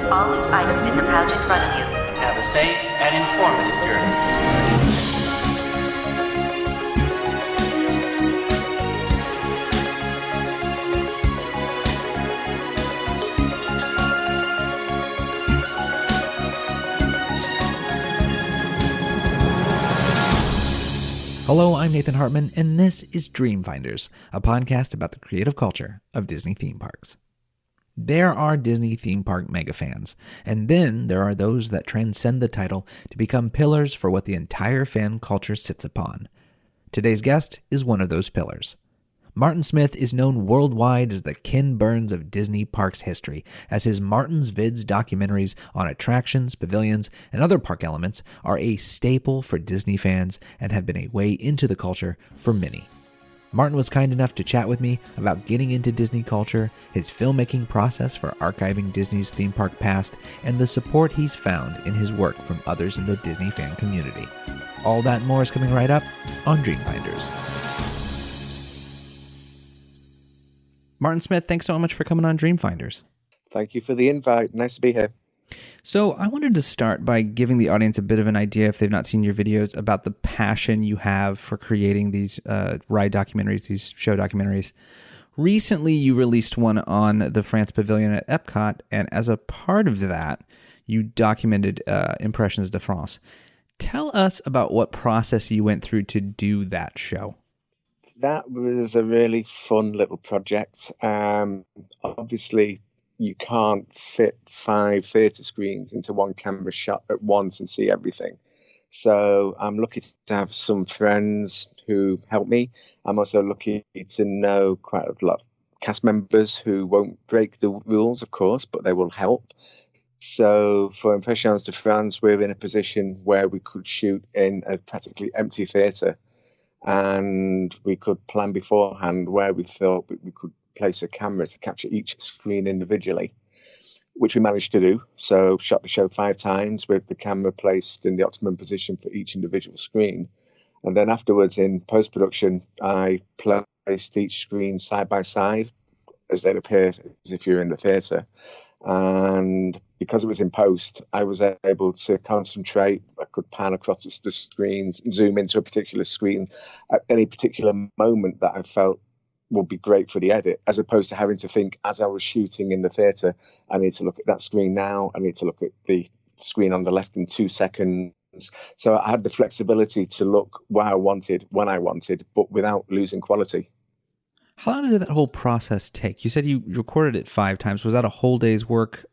Place all loose items in the pouch in front of you. Have a safe and informative journey. Hello, I'm Nathan Hartman, and this is Dreamfinders, a podcast about the creative culture of Disney theme parks. There are Disney theme park mega fans, and then there are those that transcend the title to become pillars for what the entire fan culture sits upon. Today's guest is one of those pillars. Martin Smith is known worldwide as the Ken Burns of Disney parks history, as his martinsvids documentaries on attractions, pavilions, and other park elements are a staple for Disney fans and have been a way into the culture for many. Martin was kind enough to chat with me about getting into Disney culture, his filmmaking process for archiving Disney's theme park past, and the support he's found in his work from others in the Disney fan community. All that and more is coming right up on Dreamfinders. Martin Smith, thanks so much for coming on Dreamfinders. Thank you for the invite. Nice to be here. So I wanted to start by giving the audience a bit of an idea, if they've not seen your videos, about the passion you have for creating these ride documentaries, these show documentaries. Recently, you released one on the France Pavilion at Epcot, and as a part of that, you documented Impressions de France. Tell us about what process you went through to do that show. That was a really fun little project. Obviously, you can't fit 5 theatre screens into one camera shot at once and see everything. So I'm lucky to have some friends who help me. I'm also lucky to know quite a lot of cast members who won't break the rules, of course, but they will help. So for Impressions de France, we're in a position where we could shoot in a practically empty theatre. And we could plan beforehand where we thought we could place a camera to capture each screen individually, which we managed to do. So shot the show 5 times with the camera placed in the optimum position for each individual screen. And then afterwards in post-production, I placed each screen side by side as they'd appear as if you're in the theatre. And because it was in post, I was able to concentrate. I could pan across the screens, zoom into a particular screen at any particular moment that I felt would be great for the edit, as opposed to having to think as I was shooting in the theatre, I need to look at that screen now, I need to look at the screen on the left in 2 seconds. So I had the flexibility to look where I wanted, when I wanted, but without losing quality. How long did that whole process take? You said you recorded it 5 times. Was that a whole day's work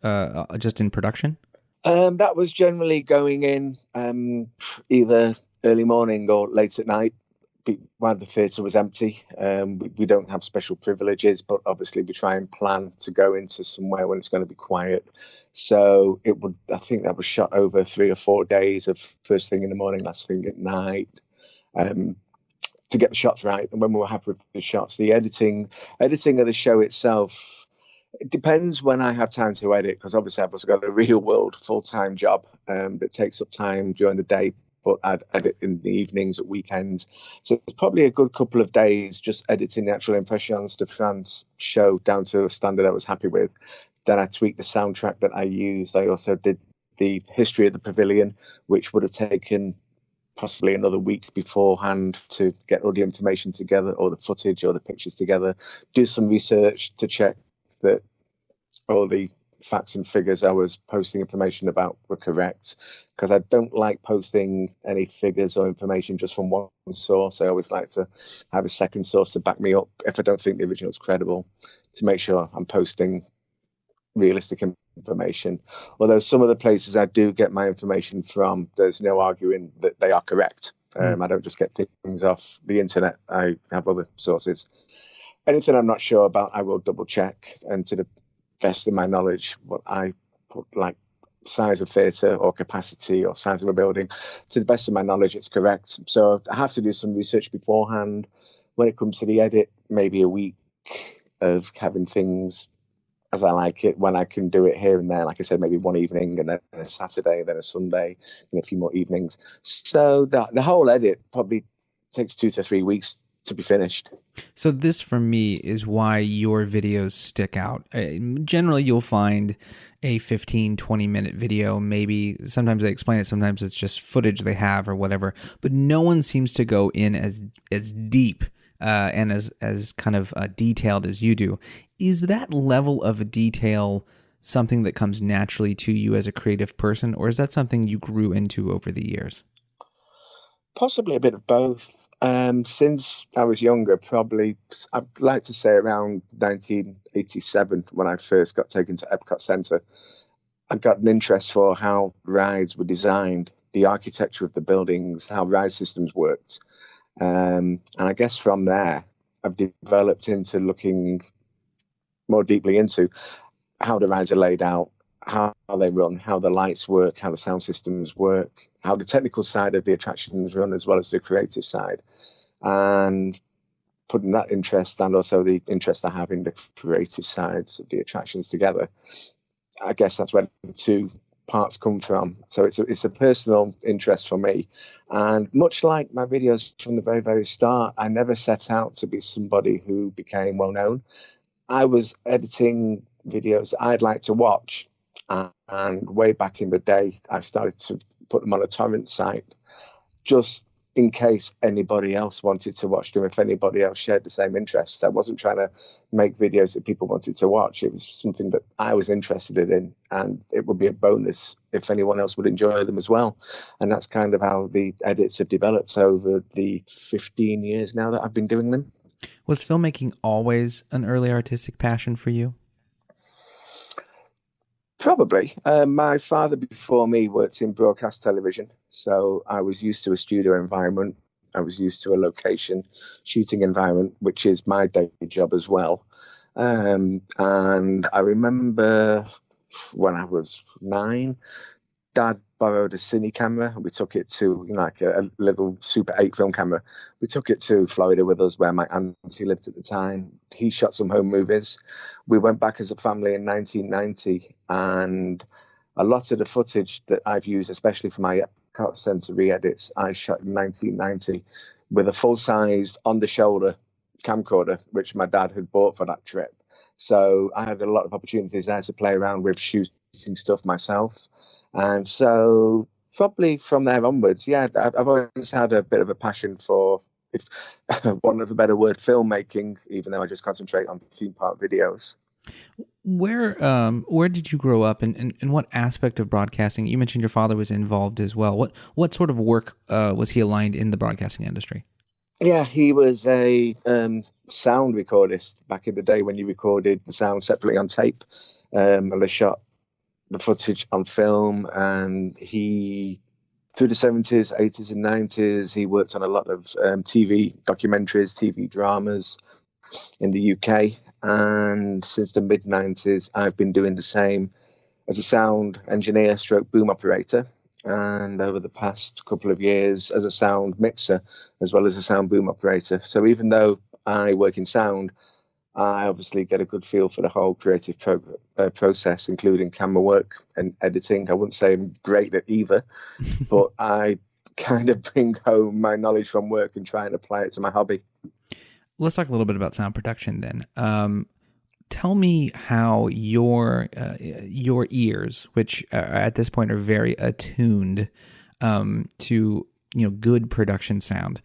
just in production? That was generally going in either early morning or late at night while the theatre was empty. We don't have special privileges, but obviously we try and plan to go into somewhere when it's going to be quiet. So I think that was shot over 3 or 4 days of first thing in the morning, last thing at night. To get the shots right, and when we were happy with the shots, the editing of the show itself, it depends when I have time to edit, because obviously I've also got a real world full-time job that takes up time during the day, but I'd edit in the evenings at weekends. So it's probably a good couple of days just editing the actual Impressions de France show down to a standard I was happy with. Then I tweaked the soundtrack that I used. I also did the history of the pavilion, which would have taken possibly another week beforehand to get all the information together, or the footage or the pictures together, do some research to check that all the facts and figures I was posting information about were correct, because I don't like posting any figures or information just from one source. I always like to have a second source to back me up if I don't think the original is credible, to make sure I'm posting realistic information. Although some of the places I do get my information from, there's no arguing that they are correct. I don't just get things off the internet. I have other sources. Anything I'm not sure about, I will double check. And to the best of my knowledge, what I put, like size of theatre or capacity or size of a building, to the best of my knowledge, it's correct. So I have to do some research beforehand. When it comes to the edit, maybe a week of having things as I like it, when I can do it here and there. Like I said, maybe one evening and then a Saturday, then a Sunday, and a few more evenings. So the whole edit probably takes 2 to 3 weeks to be finished. So this, for me, is why your videos stick out. Generally, you'll find a 15, 20-minute video. Maybe sometimes they explain it, sometimes it's just footage they have or whatever. But no one seems to go in as deep and as kind of detailed as you do. Is that level of detail something that comes naturally to you as a creative person, or is that something you grew into over the years? Possibly a bit of both. Since I was younger, probably I'd like to say around 1987, when I first got taken to Epcot Centre, I got an interest for how rides were designed, the architecture of the buildings, how ride systems worked. And I guess from there, I've developed into looking more deeply into how the rides are laid out, how they run, how the lights work, how the sound systems work, how the technical side of the attractions run, as well as the creative side. And putting that interest and also the interest I have in the creative sides of the attractions together, I guess that's where the two parts come from. So it's a personal interest for me. And much like my videos from the very, very start, I never set out to be somebody who became well known. I was editing videos I'd like to watch. And way back in the day, I started to put them on a torrent site just in case anybody else wanted to watch them, if anybody else shared the same interest. I wasn't trying to make videos that people wanted to watch. It was something that I was interested in, and it would be a bonus if anyone else would enjoy them as well. And that's kind of how the edits have developed over the 15 years now that I've been doing them. Was filmmaking always an early artistic passion for you? Probably. My father before me worked in broadcast television, so I was used to a studio environment. I was used to a location shooting environment, which is my day job as well. And I remember when I was 9, Dad borrowed a cine camera. We took it to like a little Super 8 film camera. We took it to Florida with us, where my auntie lived at the time. He shot some home movies. We went back as a family in 1990, and a lot of the footage that I've used, especially for my Epcot Centre re-edits, I shot in 1990 with a full-sized on-the-shoulder camcorder, which my dad had bought for that trip. So I had a lot of opportunities there to play around with shooting stuff myself. And so probably from there onwards, yeah, I've always had a bit of a passion for, if one of a better word, filmmaking, even though I just concentrate on theme park videos. Where did you grow up, and what aspect of broadcasting? You mentioned your father was involved as well. What sort of work was he aligned in the broadcasting industry? Yeah, he was a sound recordist back in the day when you recorded the sound separately on tape, and they shot the footage on film. And he, through the 70s, 80s and 90s, he worked on a lot of TV documentaries, TV dramas in the UK. And since the mid-90s, I've been doing the same as a sound engineer stroke boom operator. And over the past couple of years as a sound mixer, as well as a sound boom operator. So even though I work in sound, I obviously get a good feel for the whole creative process, including camera work and editing. I wouldn't say I'm great at either, but I kind of bring home my knowledge from work and try and apply it to my hobby. Let's talk a little bit about sound production then. Tell me how your ears, which at this point are very attuned to good production sound,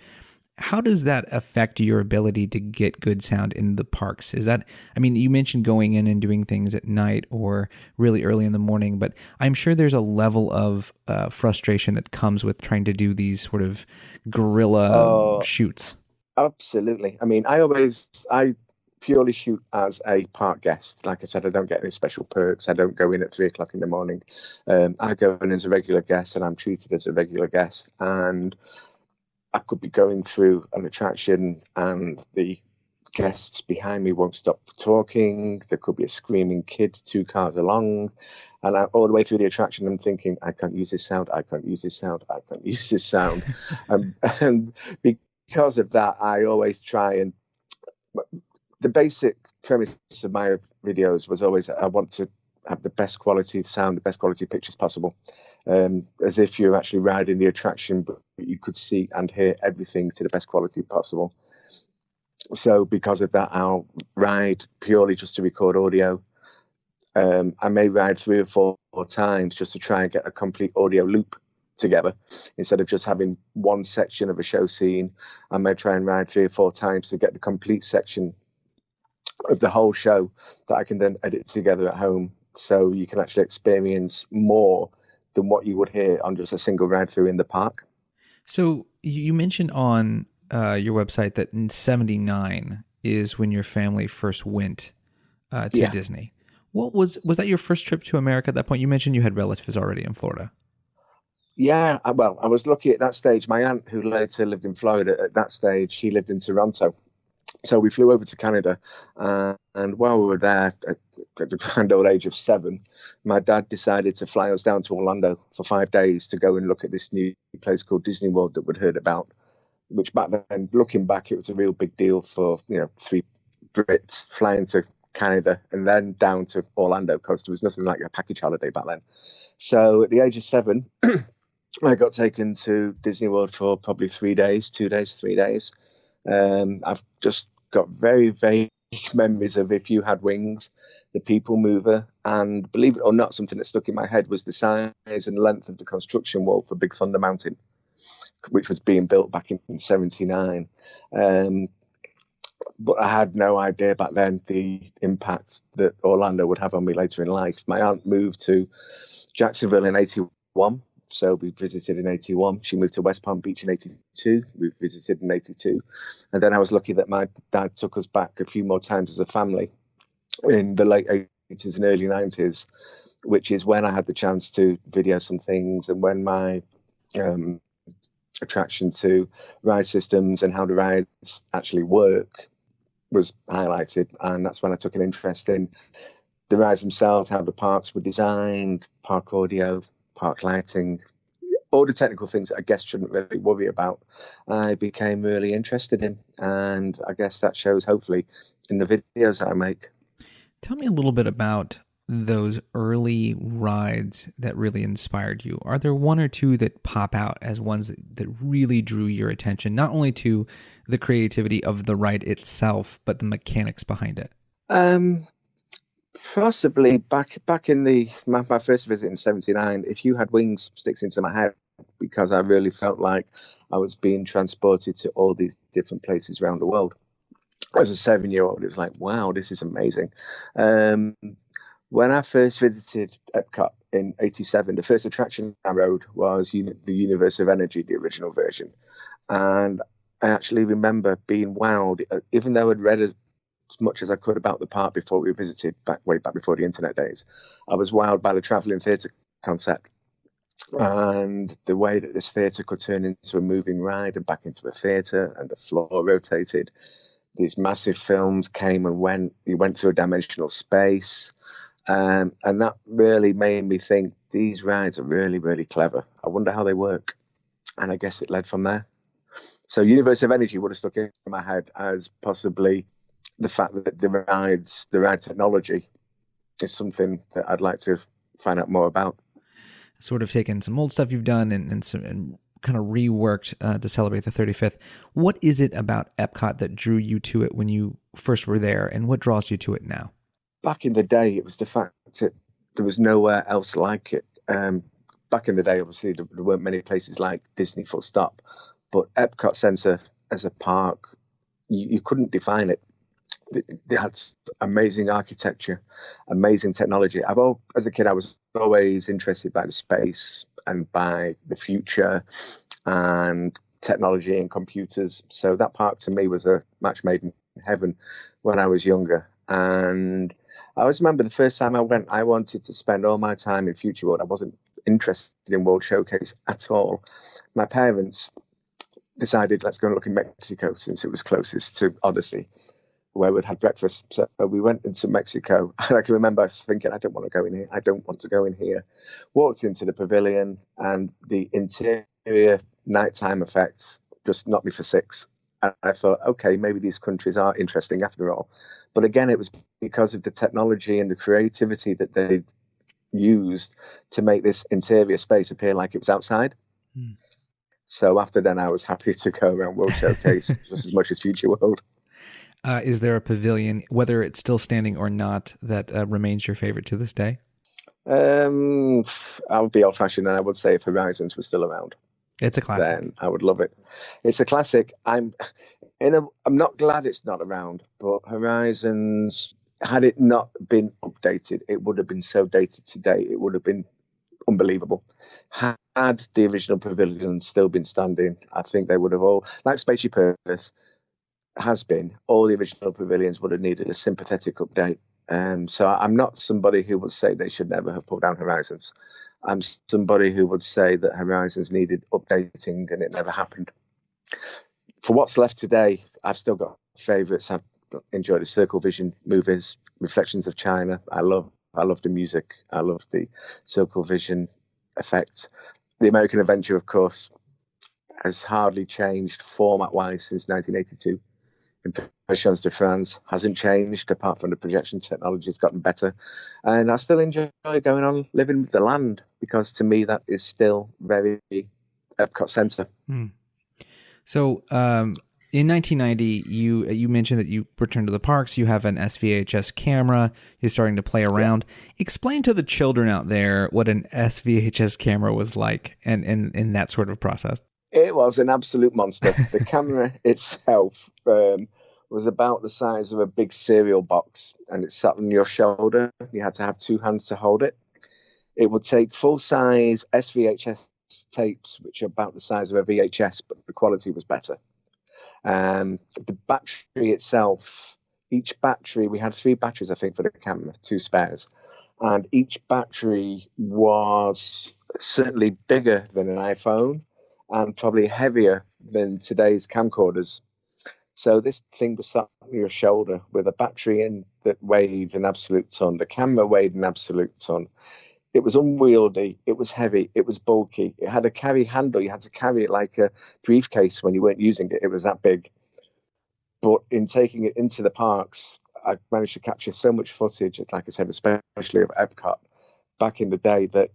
how does that affect your ability to get good sound in the parks? You mentioned going in and doing things at night or really early in the morning, but I'm sure there's a level of frustration that comes with trying to do these sort of guerrilla shoots. Absolutely. I purely shoot as a park guest. Like I said, I don't get any special perks. I don't go in at 3:00 in the morning. I go in as a regular guest, and I'm treated as a regular guest. And I could be going through an attraction and the guests behind me won't stop talking. There could be a screaming kid 2 cars along. And all the way through the attraction, I'm thinking, I can't use this sound. I can't use this sound. I can't use this sound. And because of that, I always try and... The basic premise of my videos was always I want to have the best quality sound, the best quality pictures possible, as if you're actually riding the attraction, but you could see and hear everything to the best quality possible. So because of that, I'll ride purely just to record audio. I may ride 3 or 4 times just to try and get a complete audio loop together. Instead of just having one section of a show scene, I may try and ride 3 or 4 times to get the complete section of the whole show that I can then edit together at home, so you can actually experience more than what you would hear on just a single ride through in the park. So you mentioned on your website that in '79 is when your family first went to Yeah. Disney. What was that your first trip to America at that point? You mentioned you had relatives already in Florida. Yeah, well, I was lucky at that stage. My aunt, who later lived in Florida, at that stage, she lived in Toronto. So we flew over to Canada, and while we were there, at the grand old age of 7, my dad decided to fly us down to Orlando for 5 days to go and look at this new place called Disney World that we'd heard about, which back then, looking back, it was a real big deal for, 3 Brits flying to Canada and then down to Orlando, because there was nothing like a package holiday back then. So at the age of 7, I got taken to Disney World for probably 3 days, 2 days, 3 days. I've just got very vague memories of If You Had Wings, the People Mover, and believe it or not, something that stuck in my head was the size and length of the construction wall for Big Thunder Mountain, which was being built back in '79. But I had no idea back then the impact that Orlando would have on me later in life. My aunt moved to Jacksonville in '81. So we visited in '81. She moved to West Palm Beach in '82. We visited in '82. And then I was lucky that my dad took us back a few more times as a family in the late '80s and early '90s, which is when I had the chance to video some things, and when my attraction to ride systems and how the rides actually work was highlighted. And that's when I took an interest in the rides themselves, how the parks were designed, park audio, park lighting, all the technical things that I guess shouldn't really worry about. I became really interested in, and I guess that shows hopefully in the videos that I make. Tell me a little bit about those early rides that really inspired you. Are there one or two that pop out as ones that really drew your attention, not only to the creativity of the ride itself, but the mechanics behind it? Possibly back in my first visit in '79, If You Had Wings sticks into my head, because I really felt like I was being transported to all these different places around the world. As a 7-year-old, it was like, wow, this is amazing. When I first visited Epcot in '87, the first attraction I rode was the Universe of Energy, the original version. And I actually remember being wowed, even though I'd read as much as I could about the park before we visited, way back before the internet days. I was wowed by the traveling theatre concept and the way that this theatre could turn into a moving ride and back into a theatre, and the floor rotated. These massive films came and went. You went through a dimensional space. And that really made me think these rides are really, really clever. I wonder how they work. And I guess it led from there. So Universe of Energy would have stuck in my head as possibly the fact that the ride technology is something that I'd like to find out more about. Sort of taken some old stuff you've done and kind of reworked to celebrate the 35th. What is it about Epcot that drew you to it when you first were there, and what draws you to it now? Back in the day, it was the fact that there was nowhere else like it. Back in the day, obviously, there weren't many places like Disney, full stop. But Epcot Centre as a park, you couldn't define it. They had amazing architecture, amazing technology. As a kid, I was always interested by the space and by the future and technology and computers. So that park to me was a match made in heaven when I was younger. And I always remember the first time I went, I wanted to spend all my time in Future World. I wasn't interested in World Showcase at all. My parents decided, let's go and look in Mexico, since it was closest to Odyssey, where we'd had breakfast. So we went into Mexico, and I can remember thinking, I don't want to go in here. I don't want to go in here. Walked into the pavilion, and the interior nighttime effects just knocked me for six. And I thought, okay, maybe these countries are interesting after all. But again, it was because of the technology and the creativity that they used to make this interior space appear like it was outside. So after then, I was happy to go around World Showcase just as much as Future World. Is there a pavilion, whether it's still standing or not, that remains your favorite to this day? I would be old-fashioned, and I would say if Horizons was still around, It's a classic. then I would love it. It's a classic. I'm not glad it's not around, but Horizons, had it not been updated, it would have been so dated today. It would have been unbelievable. Had the original pavilion still been standing, I think they would have all, like Spaceship Earth has been, all the original pavilions would have needed a sympathetic update. So I'm not somebody who would say they should never have pulled down Horizons. I'm somebody who would say that Horizons needed updating and it never happened. For what's left today, I've still got favourites. I've enjoyed the Circle Vision movies, Reflections of China. I love the music. I love the Circle Vision effects. The American Adventure, of course, has hardly changed format-wise since 1982. Impressions de France hasn't changed, apart from the projection technology has gotten better. And I still enjoy going on living with the land, because to me that is still very Epcot Centre. So in 1990, you mentioned that you returned to the parks. You have an SVHS camera. You're starting to play around. Yeah. Explain to the children out there what an SVHS camera was like and in that sort of process. It was an absolute monster. The camera itself was about the size of a big cereal box, and it sat on your shoulder. You had to have two hands to hold it. It would take full-size SVHS tapes, which are about the size of a VHS, but the quality was better. The battery itself, each battery, we had 3 batteries, I think, for the camera, 2 spares. And each battery was certainly bigger than an iPhone and probably heavier than today's camcorders. So this thing was sat on your shoulder with a battery in that weighed an absolute ton. The camera weighed an absolute ton. It was unwieldy. It was heavy. It was bulky. It had a carry handle. You had to carry it like a briefcase when you weren't using it. It was that big. But in taking it into the parks, I managed to capture so much footage, like I said, especially of Epcot back in the day, that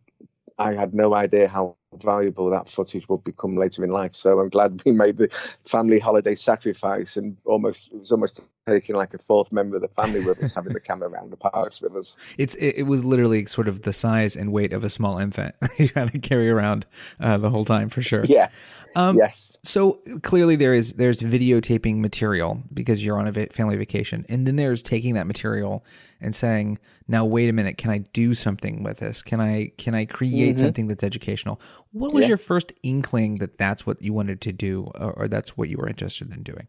I had no idea how valuable that footage would become later in life. So I'm glad we made the family holiday sacrifice, and it was almost taking like a fourth member of the family with us, having the camera around the parks with us. It was literally sort of the size and weight of a small infant. You had to carry around the whole time, for sure. Yeah. Yes. So clearly there's videotaping material because you're on a family vacation, and then there's taking that material and saying, now wait a minute, can I do something with this? Can I create something that's educational? What was your first inkling that that's what you wanted to do, or that's what you were interested in doing?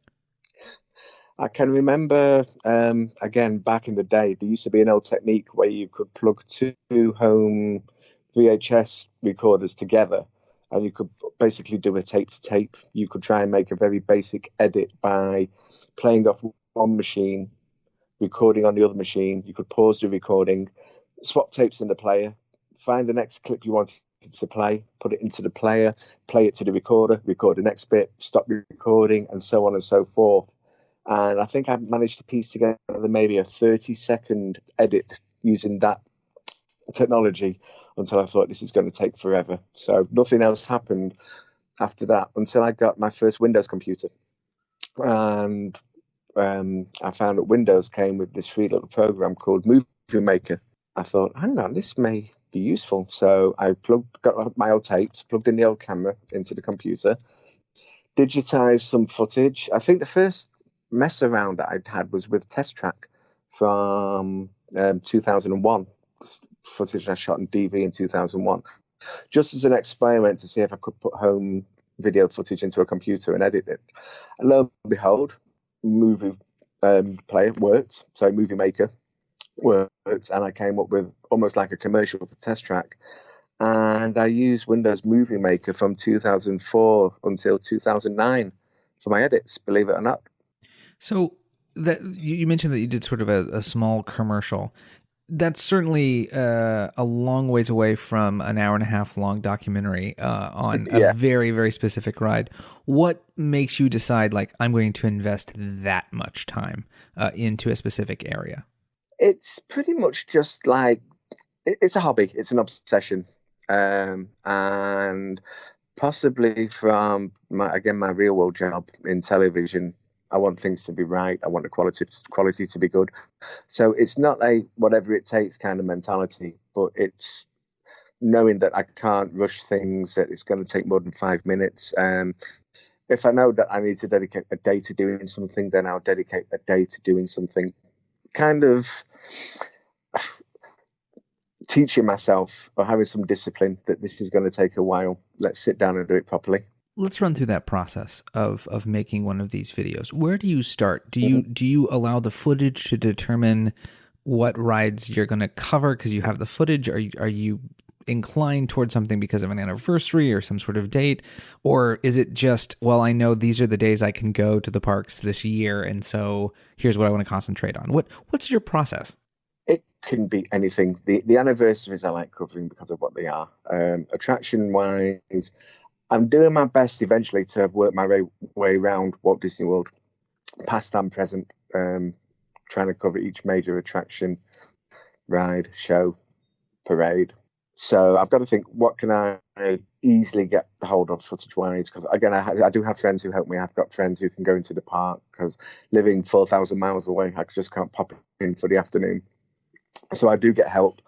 I can remember, again, back in the day, there used to be an old technique where you could plug 2 home VHS recorders together, and you could basically do a tape-to-tape. You could try and make a very basic edit by playing off one machine, recording on the other machine. You could pause the recording, swap tapes in the player, find the next clip you wanted to play, put it into the player, play it to the recorder, record the next bit, stop recording, and so on and so forth. And I think I managed to piece together maybe a 30-second edit using that technology until I thought this is going to take forever. So nothing else happened after that until I got my first Windows computer. And I found that Windows came with this free little program called Movie Maker. I thought, hang on, this may be useful. So I got my old tapes, plugged in the old camera into the computer, digitized some footage. I think the first mess around that I'd had was with Test Track from 2001, footage I shot in DV in 2001, just as an experiment to see if I could put home video footage into a computer and edit it. And lo and behold, Movie Player worked, so Movie Maker worked, and I came up with almost like a commercial for Test Track. And I used Windows Movie Maker from 2004 until 2009 for my edits, believe it or not. So that you mentioned that you did sort of a small commercial. That's certainly a long ways away from an hour and a half long documentary on a very, very specific ride. What makes you decide, like, I'm going to invest that much time into a specific area? It's pretty much just like, it's a hobby. It's an obsession. And possibly from my real world job in television, I want things to be right. I want the quality to be good. So it's not a whatever it takes kind of mentality, but it's knowing that I can't rush things, that it's going to take more than 5 minutes. If I know that I need to dedicate a day to doing something, then I'll dedicate a day to doing something. Kind of teaching myself or having some discipline that this is going to take a while. Let's sit down and do it properly. Let's run through that process of making one of these videos. Where do you start? Do you allow the footage to determine what rides you're going to cover because you have the footage? Are you inclined towards something because of an anniversary or some sort of date? Or is it just, well, I know these are the days I can go to the parks this year, and so here's what I want to concentrate on? What's your process? It can be anything. The anniversaries I like covering because of what they are. Attraction-wise, I'm doing my best eventually to work my way around Walt Disney World, past and present, trying to cover each major attraction, ride, show, parade. So I've got to think, what can I easily get hold of footage-wise? Because, again, I do have friends who help me. I've got friends who can go into the park because living 4,000 miles away, I just can't pop in for the afternoon. So I do get help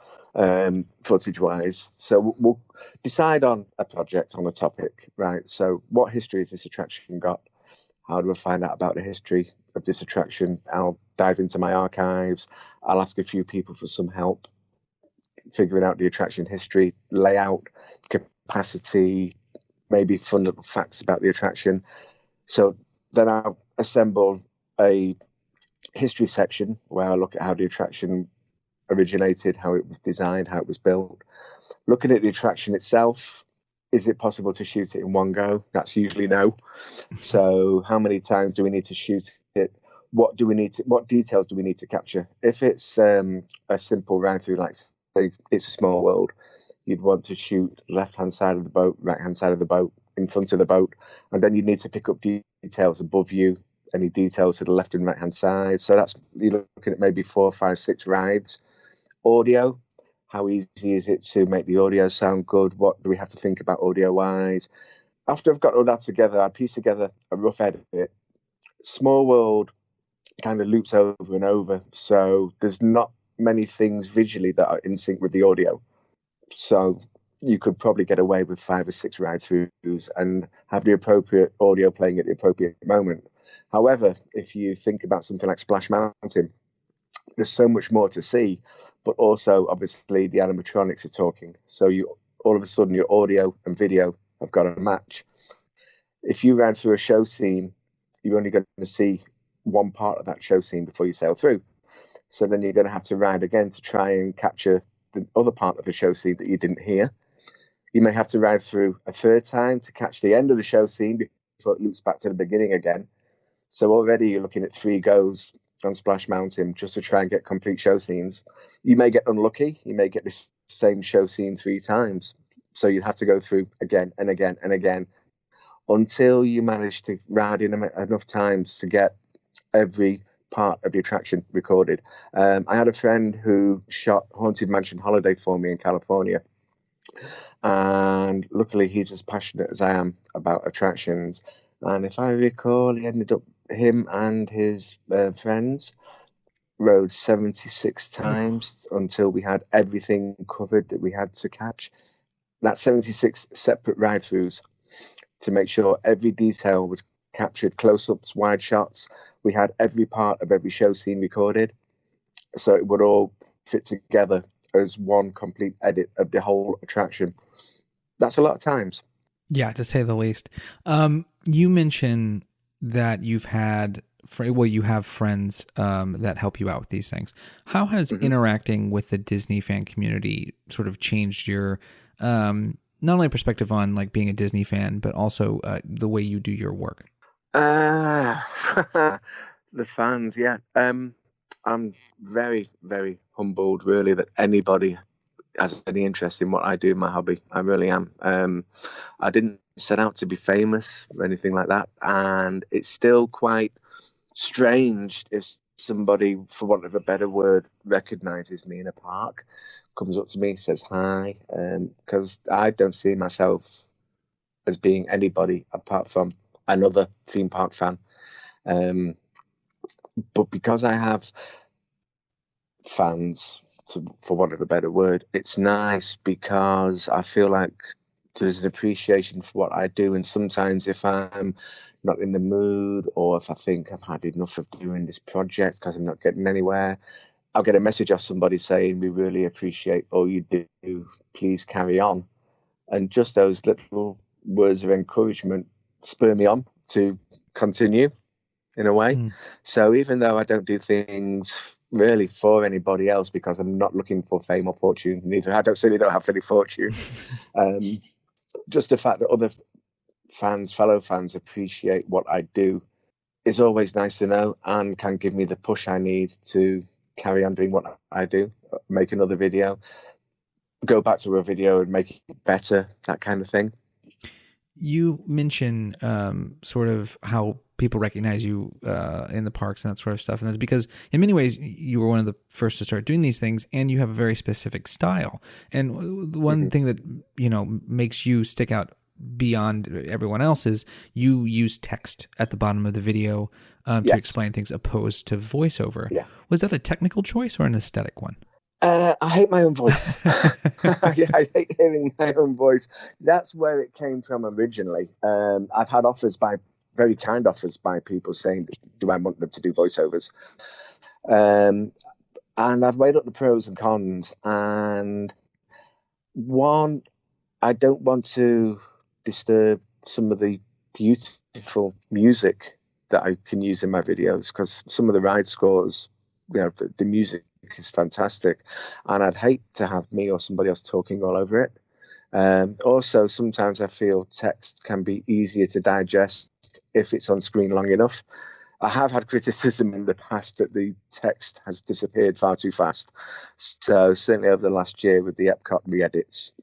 footage-wise. So we'll decide on a project, on a topic, right? So what history has this attraction got? How do I find out about the history of this attraction? I'll dive into my archives. I'll ask a few people for some help figuring out the attraction history, layout, capacity, maybe fun little facts about the attraction. So then I'll assemble a history section where I look at how the attraction originated, how it was designed, how it was built. Looking at the attraction itself, is it possible to shoot it in one go? That's usually no. So how many times do we need to shoot it? What details do we need to capture? If it's a simple ride through, like say It's a Small World, you'd want to shoot left-hand side of the boat, right-hand side of the boat, in front of the boat, and then you need to pick up details above you, any details to the left and right-hand side. So that's, you're looking at maybe 4, 5, 6 rides. Audio, how easy is it to make the audio sound good? What do we have to think about audio-wise? After I've got all that together, I piece together a rough edit. Small World kind of loops over and over, so there's not many things visually that are in sync with the audio. So you could probably get away with 5 or 6 ride-throughs and have the appropriate audio playing at the appropriate moment. However, if you think about something like Splash Mountain, there's so much more to see, but also obviously the animatronics are talking. So you all of a sudden your audio and video have got to match. If you ran through a show scene, you're only going to see one part of that show scene before you sail through. So then you're going to have to ride again to try and capture the other part of the show scene that you didn't hear. You may have to ride through a third time to catch the end of the show scene before it loops back to the beginning again. So already you're looking at 3 goes on Splash Mountain just to try and get complete show scenes. You may get unlucky. You may get the same show scene 3 times. So you'd have to go through again and again and again until you manage to ride in enough times to get every part of the attraction recorded. I had a friend who shot Haunted Mansion Holiday for me in California. And luckily he's as passionate as I am about attractions. And if I recall, him and his friends rode 76 times until we had everything covered that we had to catch. That's 76 separate ride-throughs to make sure every detail was captured, close-ups, wide shots. We had every part of every show scene recorded, so it would all fit together as one complete edit of the whole attraction. That's a lot of times. Yeah, to say the least. You mentioned that you have friends that help you out with these things. How has interacting with the Disney fan community sort of changed your not only perspective on like being a Disney fan, but also the way you do your work? The fans, yeah. I'm very, very humbled, really, that anybody has any interest in what I do in my hobby. I really am. I didn't set out to be famous or anything like that, and it's still quite strange if somebody, for want of a better word, recognizes me in a park, comes up to me, says hi, because I don't see myself as being anybody apart from another theme park fan. But because I have fans, for want of a better word, it's nice because I feel like there's an appreciation for what I do. And sometimes if I'm not in the mood, or if I think I've had enough of doing this project because I'm not getting anywhere, I'll get a message off somebody saying, we really appreciate all you do, please carry on. And just those little words of encouragement spur me on to continue in a way. So even though I don't do things really for anybody else, because I'm not looking for fame or fortune, neither I certainly don't have any fortune. Just the fact that other fellow fans appreciate what I do is always nice to know, and can give me the push I need to carry on doing what I do, make another video, go back to a video and make it better, that kind of thing. You mention sort of how people recognize you in the parks and that sort of stuff. And that's because in many ways you were one of the first to start doing these things, and you have a very specific style. And one thing that, makes you stick out beyond everyone else is you use text at the bottom of the video to explain things opposed to voiceover. Yeah. Was that a technical choice or an aesthetic one? I hate my own voice. I hate hearing my own voice. That's where it came from originally. I've had very kind offers by people saying, do I want them to do voiceovers? And I've weighed up the pros and cons. And one, I don't want to disturb some of the beautiful music that I can use in my videos, because some of the ride scores, the music is fantastic, and I'd hate to have me or somebody else talking all over it. Also, sometimes I feel text can be easier to digest if it's on screen long enough. I have had criticism in the past that the text has disappeared far too fast. So certainly over the last year with the Epcot re-edits,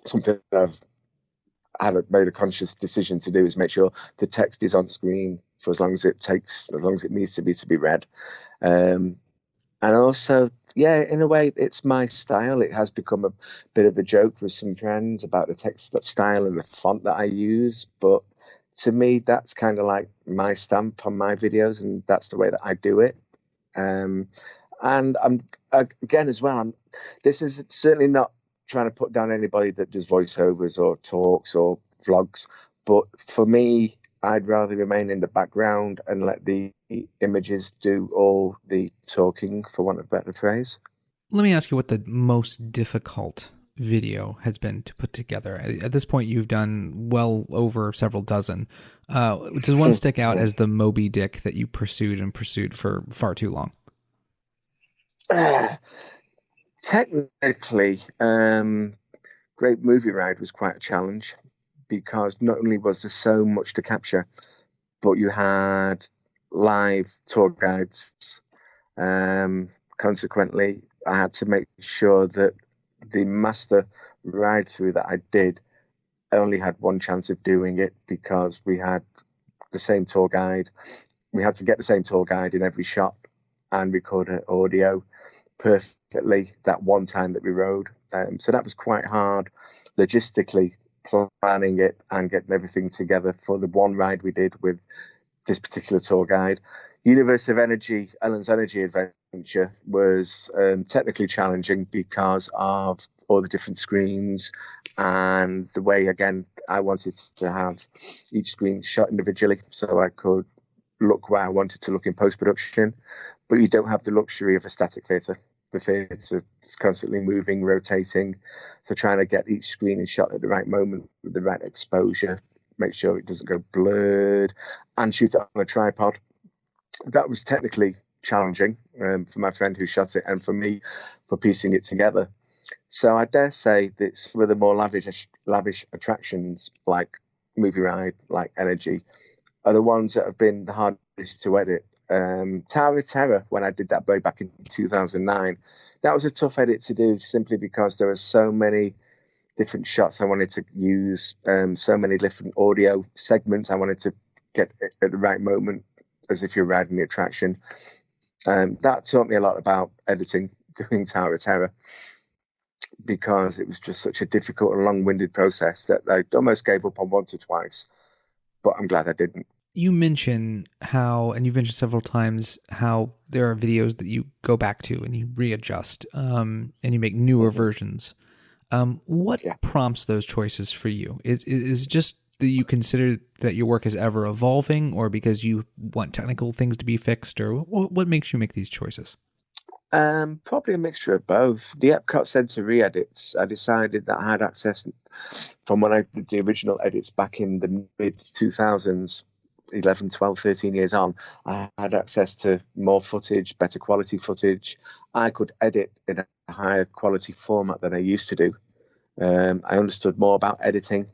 something I've made a conscious decision to do is make sure the text is on screen for as long as it needs to be read. And also, in a way, it's my style. It has become a bit of a joke with some friends about the text, that style and the font that I use. But to me, that's kind of like my stamp on my videos, and that's the way that I do it. And I'm, again, as well, this is certainly not trying to put down anybody that does voiceovers or talks or vlogs. But for me, I'd rather remain in the background and let the images do all the talking, for want of a better phrase. Let me ask you what the most difficult video has been to put together. At this point, you've done well over several dozen. Does one stick out as the Moby Dick that you pursued for far too long? Technically, Great Movie Ride was quite a challenge, because not only was there so much to capture, but you had live tour guides. Consequently, I had to make sure that the master ride through that I did, I only had one chance of doing it, because we had the same tour guide. We had to get the same tour guide in every shot and record an audio perfectly that one time that we rode. So that was quite hard logistically, planning it and getting everything together for the one ride we did with this particular tour guide. Universe of Energy, Ellen's Energy Adventure, was technically challenging because of all the different screens and the way, again, I wanted to have each screen shot individually so I could look where I wanted to look in post-production. But you don't have the luxury of a static theatre. The theatre is constantly moving, rotating. So trying to get each screen shot at the right moment with the right exposure, make sure it doesn't go blurred, and shoot it on a tripod. That was technically challenging for my friend who shot it, and for me for piecing it together. So I dare say that some of the more lavish attractions like Movie Ride, like Energy, are the ones that have been the hardest to edit. Tower of Terror, when I did that way back in 2009, that was a tough edit to do, simply because there were so many different shots I wanted to use, so many different audio segments I wanted to get at the right moment, as if you're riding the attraction. That taught me a lot about editing, doing Tower of Terror, because it was just such a difficult and long-winded process that I almost gave up on once or twice, but I'm glad I didn't. You mention how, and you've mentioned several times, how there are videos that you go back to and you readjust, and you make newer versions. What Yeah. prompts those choices for you? Is it just that you consider that your work is ever evolving, or because you want technical things to be fixed, or what makes you make these choices? Probably a mixture of both. The Epcot Centre re-edits, I decided that I had access from when I did the original edits back in the mid 2000s, 11, 12, 13 years on. I had access to more footage, better quality footage. I could edit in a higher quality format than I used to do. I understood more about editing.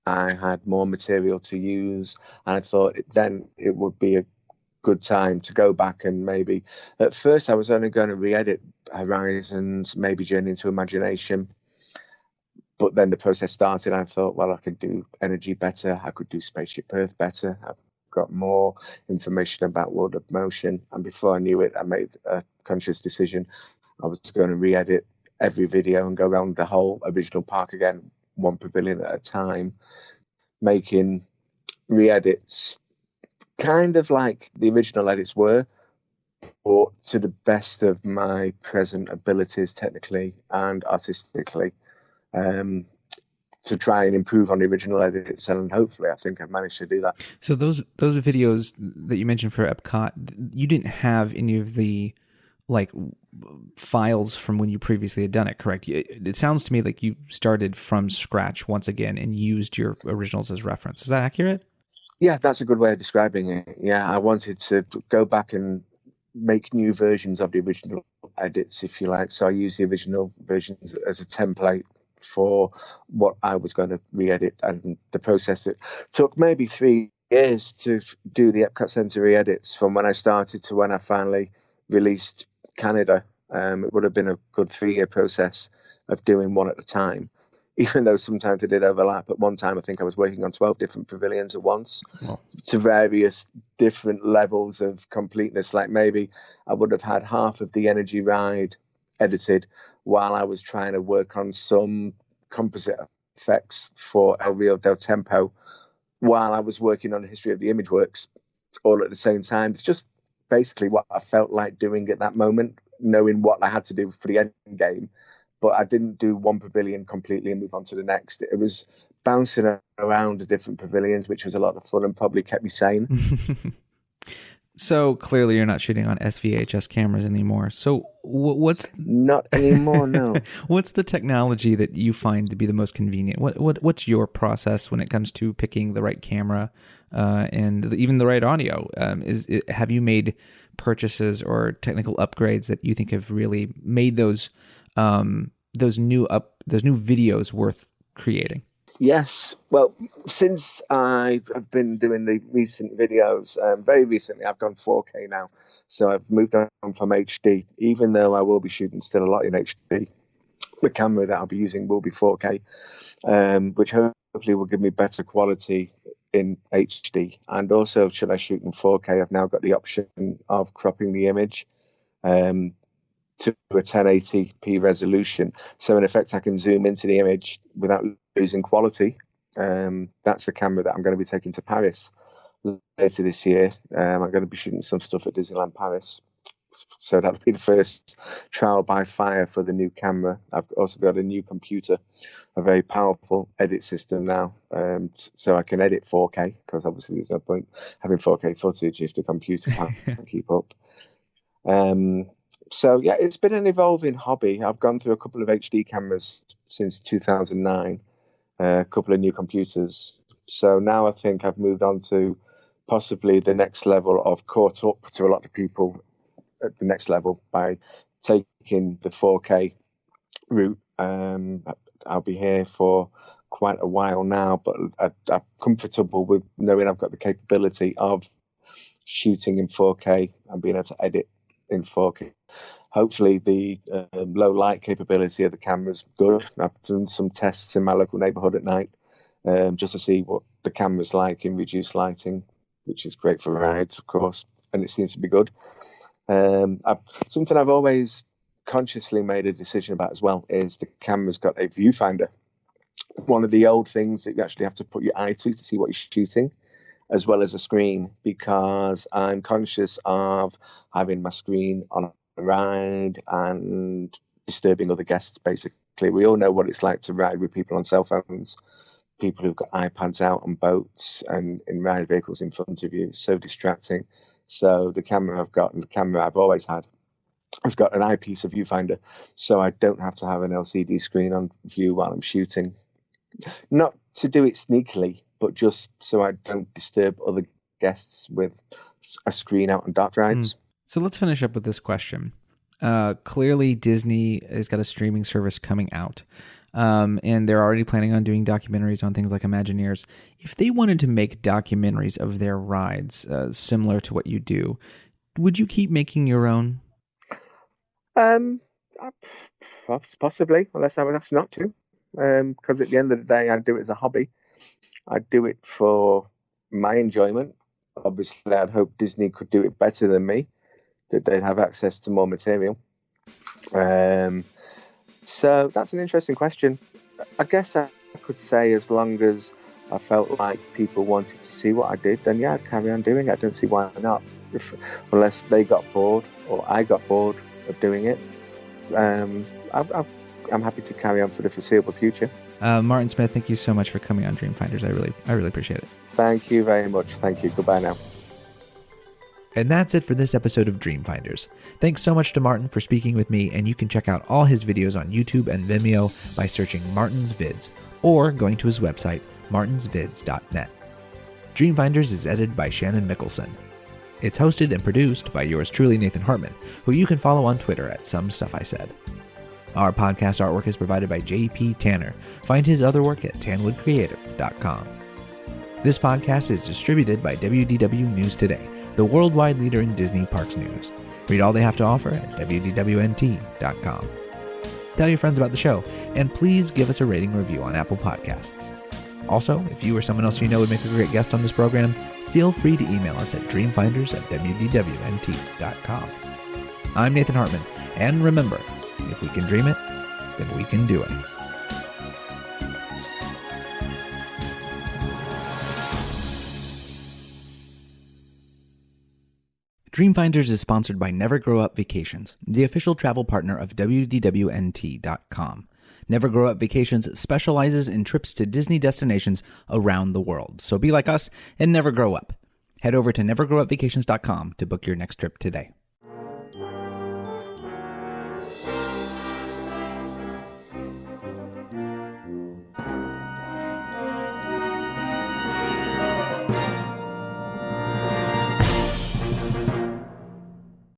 I had more material to use, and I thought then it would be a good time to go back and maybe, at first I was only going to re-edit Horizons, maybe Journey into Imagination, but then the process started and I thought, well, I could do Energy better, I could do Spaceship Earth better, I've got more information about World of Motion, and before I knew it, I made a conscious decision. I was going to re-edit every video and go around the whole original park again, one pavilion at a time, making re-edits kind of like the original edits were, but to the best of my present abilities, technically and artistically, to try and improve on the original edits. And hopefully, I think I've managed to do that. So those videos that you mentioned for Epcot, you didn't have any of the like files from when you previously had done it, correct? It sounds to me like you started from scratch once again and used your originals as reference. Is that accurate? Yeah, that's a good way of describing it. Yeah, I wanted to go back and make new versions of the original edits, if you like. So I used the original versions as a template for what I was going to re-edit, and the process it took maybe 3 years to do the Epcot Centre re-edits from when I started to when I finally released Canada. It would have been a good 3-year process of doing one at a time, even though sometimes it did overlap. At one time, I think I was working on 12 different pavilions at once, to various different levels of completeness. Like maybe I would have had half of the Energy ride edited while I was trying to work on some composite effects for El Rio del Tempo, while I was working on the history of the Image Works, all at the same time. It's just basically what I felt like doing at that moment, knowing what I had to do for the end game. But I didn't do one pavilion completely and move on to the next. It was bouncing around the different pavilions, which was a lot of fun and probably kept me sane. So clearly you're not shooting on SVHS cameras anymore. So what's not anymore? No. What's the technology that you find to be the most convenient? What's your process when it comes to picking the right camera and even the right audio? Have you made purchases or technical upgrades that you think have really made those new videos worth creating? Yes. Well, since I've been doing the recent videos, very recently, I've gone 4K now. So I've moved on from HD, even though I will be shooting still a lot in HD. The camera that I'll be using will be 4K, which hopefully will give me better quality in HD. And also, should I shoot in 4K, I've now got the option of cropping the image to a 1080p resolution. So in effect, I can zoom into the image without losing quality. That's the camera that I'm going to be taking to Paris later this year. I'm going to be shooting some stuff at Disneyland Paris. So that'll be the first trial by fire for the new camera. I've also got a new computer, a very powerful edit system now. So I can edit 4K, because obviously there's no point having 4K footage if the computer can't keep up. So yeah, it's been an evolving hobby. I've gone through a couple of HD cameras since 2009, a couple of new computers. So now I think I've moved on to possibly the next level of caught up to a lot of people at the next level by taking the 4K route. I'll be here for quite a while now, but I'm comfortable with knowing I've got the capability of shooting in 4K and being able to edit in 4K. Hopefully the low light capability of the camera's good. I've done some tests in my local neighborhood at night just to see what the camera's like in reduced lighting, which is great for rides, of course, and it seems to be good. Something I've always consciously made a decision about as well is the camera's got a viewfinder. One of the old things that you actually have to put your eye to see what you're shooting. as well as a screen, because I'm conscious of having my screen on a ride and disturbing other guests, basically. We all know what it's like to ride with people on cell phones, people who've got iPads out on boats and in ride vehicles in front of you. It's so distracting. So the camera I've got, and the camera I've always had, has got an eyepiece, a viewfinder, so I don't have to have an LCD screen on view while I'm shooting. Not to do it sneakily, but just so I don't disturb other guests with a screen out on dark rides. So let's finish up with this question. Clearly, Disney has got a streaming service coming out, and they're already planning on doing documentaries on things like Imagineers. If they wanted to make documentaries of their rides similar to what you do, would you keep making your own? Possibly, unless I was asked not to. Because at the end of the day, I do it as a hobby. I do it for my enjoyment. Obviously, I'd hope Disney could do it better than me, that they'd have access to more material. So that's an interesting question. I guess I could say as long as I felt like people wanted to see what I did, then yeah, I'd carry on doing it. I don't see why not. Unless they got bored or I got bored of doing it, I'm happy to carry on for the foreseeable future. Martin Smith, thank you so much for coming on Dreamfinders. I really appreciate it. Thank you very much. Thank you. Goodbye now. And that's it for this episode of Dreamfinders. Thanks so much to Martin for speaking with me, and you can check out all his videos on YouTube and Vimeo by searching Martin's Vids or going to his website, martinsvids.net. Dreamfinders is edited by Shannon Mickelson. It's hosted and produced by yours truly, Nathan Hartman, who you can follow on Twitter at Some Stuff I Said. Our podcast artwork is provided by J.P. Tanner. Find his other work at tanwoodcreative.com. This podcast is distributed by WDW News Today, the worldwide leader in Disney Parks news. Read all they have to offer at WDWNT.com. Tell your friends about the show, and please give us a rating review on Apple Podcasts. Also, if you or someone else you know would make a great guest on this program, feel free to email us at dreamfinders@WDWNT.com. I'm Nathan Hartman, and remember, if we can dream it, then we can do it. Dreamfinders is sponsored by Never Grow Up Vacations, the official travel partner of WDWNT.com. Never Grow Up Vacations specializes in trips to Disney destinations around the world, so be like us and never grow up. Head over to nevergrowupvacations.com to book your next trip today.